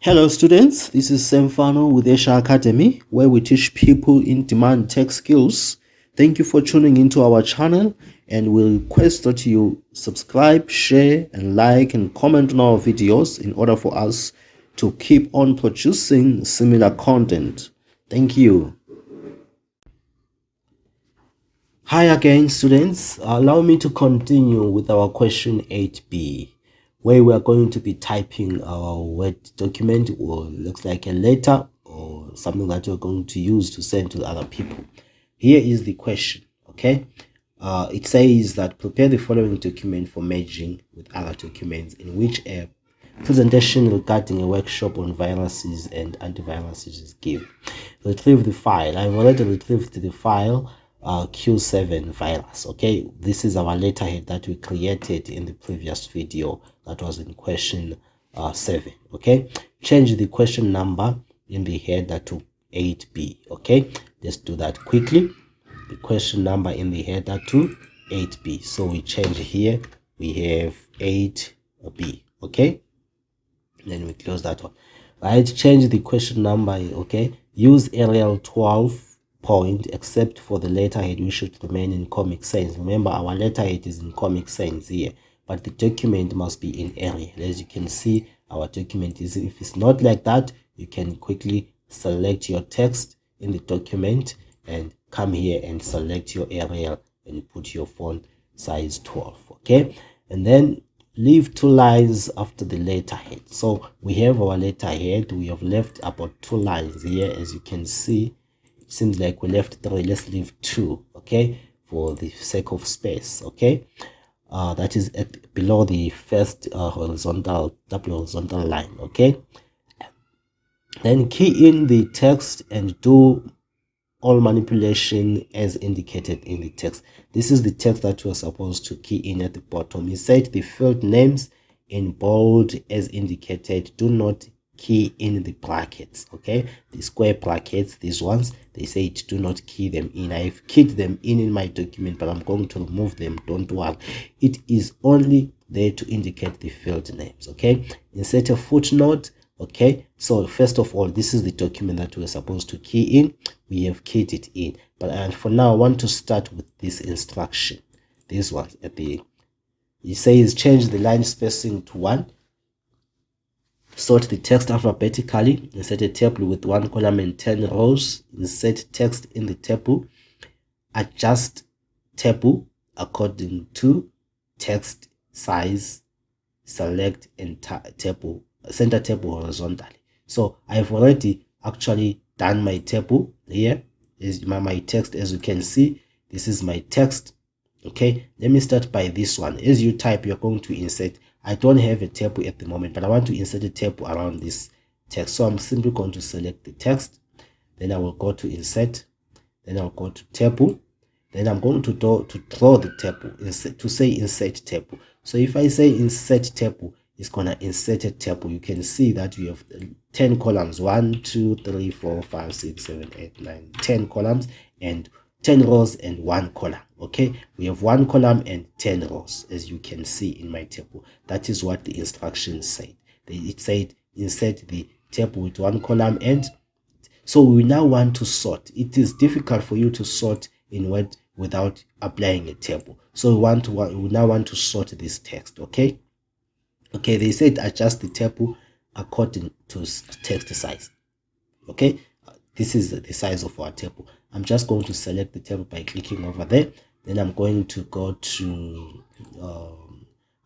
Hello students, this is Semfano with Esha Academy, where we teach people in demand tech skills. Thank you for tuning into our channel, and we request that you subscribe, share and like and comment on our videos in order for us to keep on producing similar content. Thank you. Hi again students, allow me to continue with our question 8b, where we are going to be typing our Word document, or looks like a letter or something that you're going to use to send to other people. Here is the question, okay? It says that prepare the following document for merging with other documents in which a presentation regarding a workshop on viruses and antiviruses is given. Retrieve the file. I've already retrieved the file Q7 virus. Okay, this is our letterhead that we created in the previous video that was in question 7. Okay, change the question number in the header to 8b. Okay, let's do that quickly. The question number in the header to 8b, so we change here, we have 8b. Okay, then we close that one. Right, change the question number. Okay, use Arial 12 point except for the letterhead, we should remain in Comic Sans. Remember, our letterhead is in Comic Sans here, but the document must be in Arial. As you can see, our document is, if it's not like that, you can quickly select your text in the document and come here and select your Arial and put your font size 12. Okay, and then leave 2 lines after the letterhead. So we have our letterhead, we have left about 2 lines here. As you can see, it seems like we left 3. Let's leave 2, okay, for the sake of space. Okay, that is below the first double horizontal line. Okay, then key in the text and do all manipulation as indicated in the text. This is the text that you are supposed to key in at the bottom. Insert the field names in bold as indicated. Do not key in the brackets. Okay, the square brackets, these ones, they say it, do not key them in. I've keyed them in my document, but I'm going to remove them. Don't worry, it is only there to indicate the field names. Okay, insert a footnote. Okay, so first of all, this is the document that we're supposed to key in. We have keyed it in, but for now I want to start with this instruction. This one at the, it says change the line spacing to 1, sort the text alphabetically, insert a table with 1 column and 10 rows, insert text in the table, adjust table according to text size, select and table, center table horizontally. So I've already actually done my table here. Is my text. As you can see, this is my text. Okay, let me start by this one. As you type, you're going to insert. I don't have a table at the moment, but I want to insert a table around this text, so I'm simply going to select the text, then I will go to insert, then I'll go to table, then I'm going to draw the table, to say insert table. So if I say insert table, it's gonna insert a table. You can see that you have 10 columns, 1 2 3 4 5 6 7 8 9 10 columns and 10 rows and 1 column. Okay, we have 1 column and 10 rows, as you can see in my table. That is what the instructions said. It said insert the table with 1 column, and so we now want to sort. It is difficult for you to sort in Word without applying a table, so we now want to sort this text. Okay, they said adjust the table according to text size. Okay, this is the size of our table. I'm just going to select the table by clicking over there. Then I'm going to go to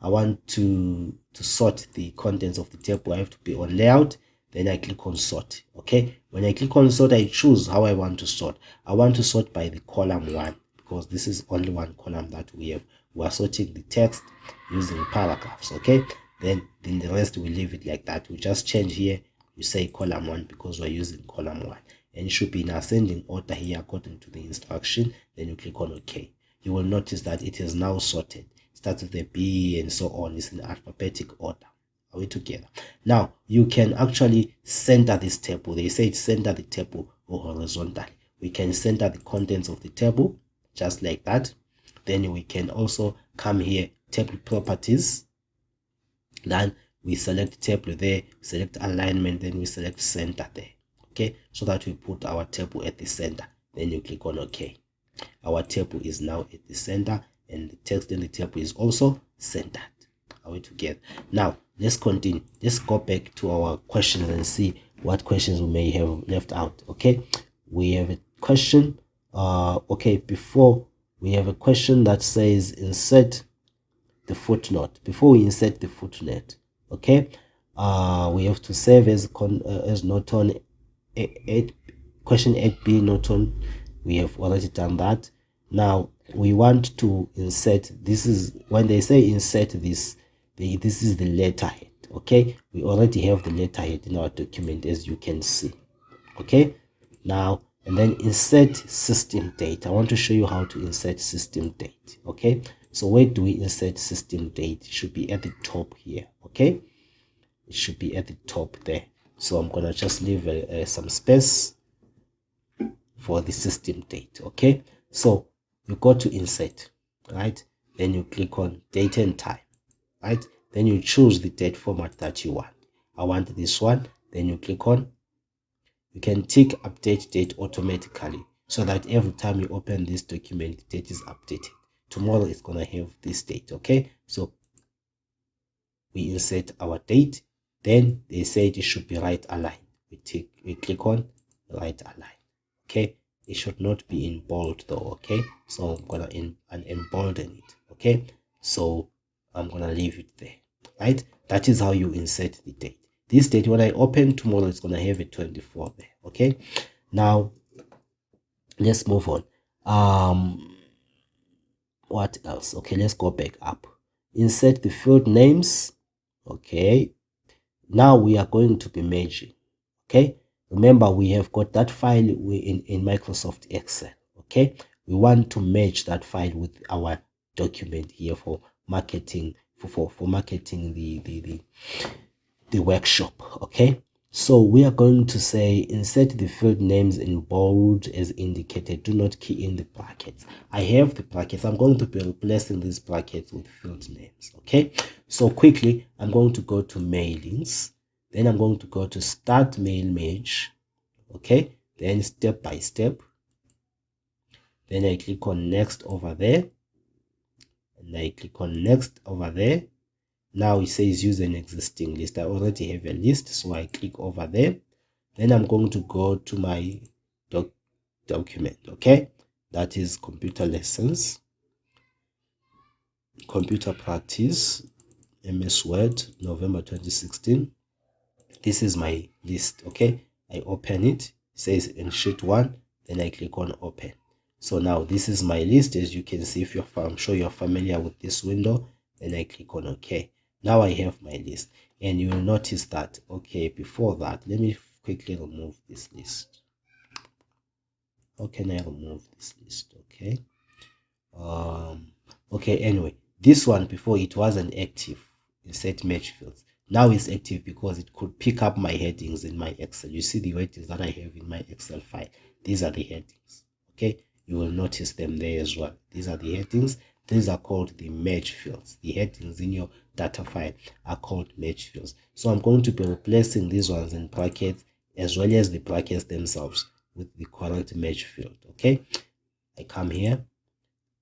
I want to sort the contents of the table. I have to be on layout, then I click on sort. Okay, when I click on sort, I choose how I want to sort. I want to sort by the column 1, because this is only 1 column that we have. We are sorting the text using paragraphs. Okay, then the rest we leave it like that. We just change here, you say column 1, because we're using column 1, and it should be in ascending order here according to the instruction. Then you click on OK. You will notice that it is now sorted. It starts with a B and so on. It's in alphabetic order. Are we together? Now you can actually center this table. They say center the table horizontally. We can center the contents of the table just like that. Then we can also come here, table properties, then we select table there, select alignment, then we select center there. Okay, so that we put our table at the center. Then you click on OK. Our table is now at the center, and the text in the table is also centered. Are we together? Now let's continue. Let's go back to our questions and see what questions we may have left out. Okay, we have a question. Okay, before we have a question that says insert the footnote. Before we insert the footnote, okay, we have to save as not on 8 question 8b not on. We have already done that. Now we want to insert, this is when they say insert this, this is the letterhead. Okay, we already have the letterhead in our document, as you can see. Okay, now and then insert system date. I want to show you how to insert system date. Okay, so where do we insert system date? It should be at the top here. Okay, it should be at the top there. So I'm gonna just leave some space for the system date. Okay, so you go to insert, right? Then you click on date and time, right? Then you choose the date format that you want. I want this one. Then you click on, you can tick update date automatically, so that every time you open this document, the date is updated. Tomorrow it's gonna have this date. Okay, so we insert our date. Then they said it should be right aligned. We click on right align. Okay, it should not be in bold though. Okay, so I'm gonna embolden it. Okay, so I'm gonna leave it there. Right, that is how you insert the date. This date, when I open tomorrow, it's gonna have a 24 there. Okay, now let's move on. What else? Okay, let's go back up. Insert the field names. Okay, now we are going to be merging. Okay, remember we have got that file in Microsoft Excel. Okay, we want to merge that file with our document here for marketing, for marketing the workshop. Okay, so we are going to say insert the field names in bold as indicated. Do not key in the brackets. I have the brackets. I'm going to be replacing these brackets with field names. Okay, so quickly I'm going to go to mailings. Then I'm going to go to start mail merge. Okay, then step by step. Then I click on next over there. And I click on next over there. Now it says use an existing list. I already have a list, so I click over there. Then I'm going to go to my document. Okay, that is computer lessons, computer practice, MS Word, November 2016. This is my list. Okay, I open it. It says in sheet 1. Then I click on open. So now this is my list, as you can see. If I'm sure you're familiar with this window, then I click on OK. Now I have my list, and you will notice that, okay, before that, let me quickly remove this list. How can I remove this list? Okay, okay, anyway, this one before it wasn't active. Insert match fields. Now it's active because it could pick up my headings in my Excel. You see the headings that I have in my Excel file. These are the headings. Okay, you will notice them there as well. These are the headings. These are called the merge fields. The headings in your data file are called merge fields. So I'm going to be replacing these ones in brackets, as well as the brackets themselves, with the correct merge field. Okay, I come here.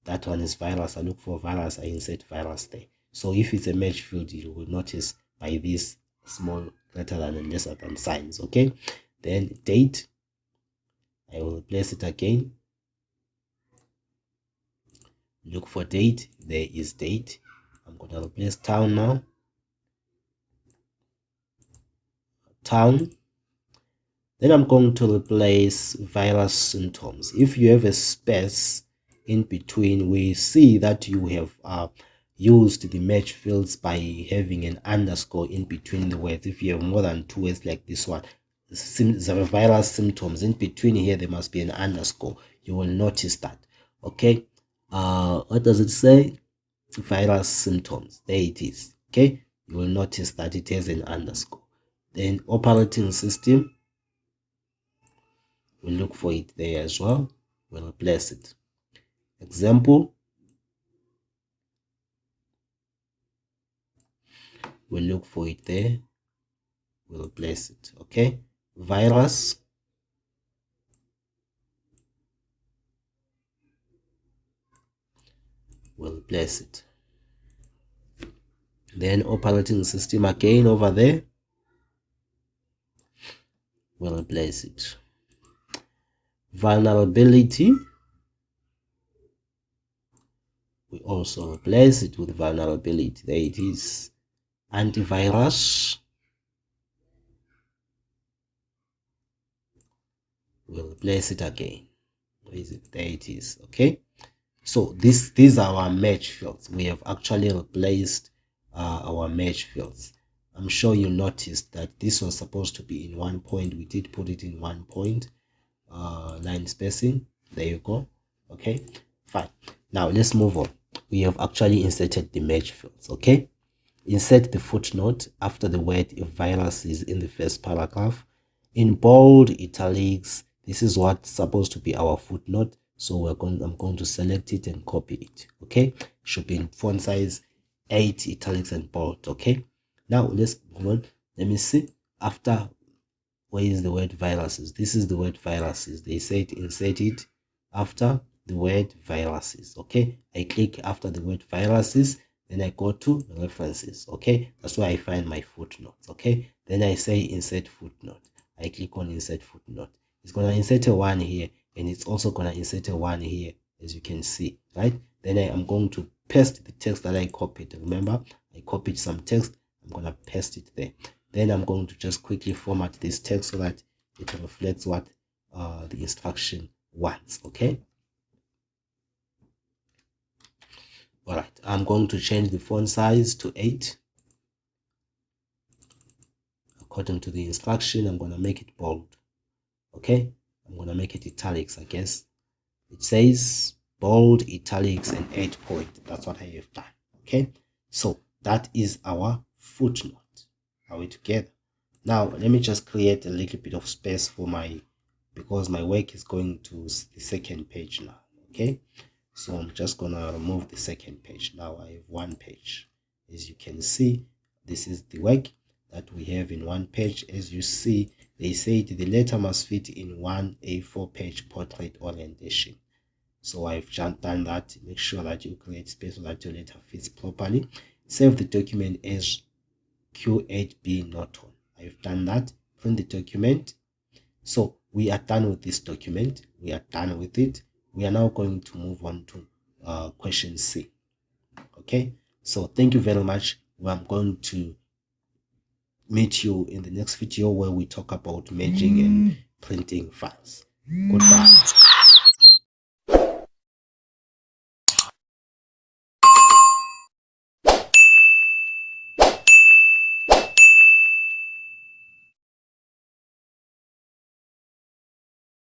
That one is virus. I look for virus. I insert virus there. So if it's a merge field, you will notice by these small greater than and lesser than signs. Okay, then date, I will replace it again. Look for date. There is date. I'm going to replace town now. Town. Then I'm going to replace virus symptoms. If you have a space in between, we see that you have used the merge fields by having an underscore in between the words. If you have more than 2 words like this one, the virus symptoms, in between here there must be an underscore. You will notice that. Okay, what does it say? Virus symptoms. There it is. Okay, you will notice that it has an underscore. Then operating system, we'll look for it there as well. We'll replace it. Example. we'll look for it there, we'll place it. Okay, virus, we'll place it. Then operating system again over there, we'll place it. Vulnerability, we also replace it with vulnerability. There it is. Antivirus, we'll replace it again. Where is it? There it is. Okay, so these are our match fields. We have actually replaced our match fields. I'm sure you noticed that this was supposed to be in 1 point. We did put it in 1 point. Line spacing, there you go. Okay, fine. Now let's move on. We have actually inserted the match fields. Okay, insert the footnote after the word virus is in the first paragraph in bold, italics. This is what's supposed to be our footnote, so I'm going to select it and copy it. Okay, should be in font size 8, italics and bold. Okay, now let's move on. Let me see. After, where is the word viruses? This is the word viruses. They said insert it after the word viruses. Okay, I click after the word viruses, then I go to references. Okay, that's where I find my footnotes. Okay, then I say insert footnote. I click on insert footnote. It's gonna insert a 1 here, and it's also gonna insert a 1 here, as you can see, right? Then I am going to paste the text that I copied. Remember, I copied some text. I'm gonna paste it there. Then I'm going to just quickly format this text so that it reflects what the instruction wants. Okay, all right, I'm going to change the font size to 8 according to the instruction. I'm going to make it bold. Okay, I'm going to make it italics. I guess it says bold, italics, and 8 point. That's what I have done. Okay, so that is our footnote. Are we together? Now let me just create a little bit of space for because my work is going to the second page now. Okay, so I'm just gonna remove the second page. Now I have 1 page. As you can see, this is the work that we have in 1 page. As you see, they said the letter must fit in 1 A4 page portrait orientation. So I've just done that. Make sure that you create space so that your letter fits properly. Save the document as Q8B Norton. I've done that. Print the document. So we are done with this document. We are done with it. We are now going to move on to question C. Okay, so thank you very much. I'm going to meet you in the next video where we talk about merging and printing files. Goodbye.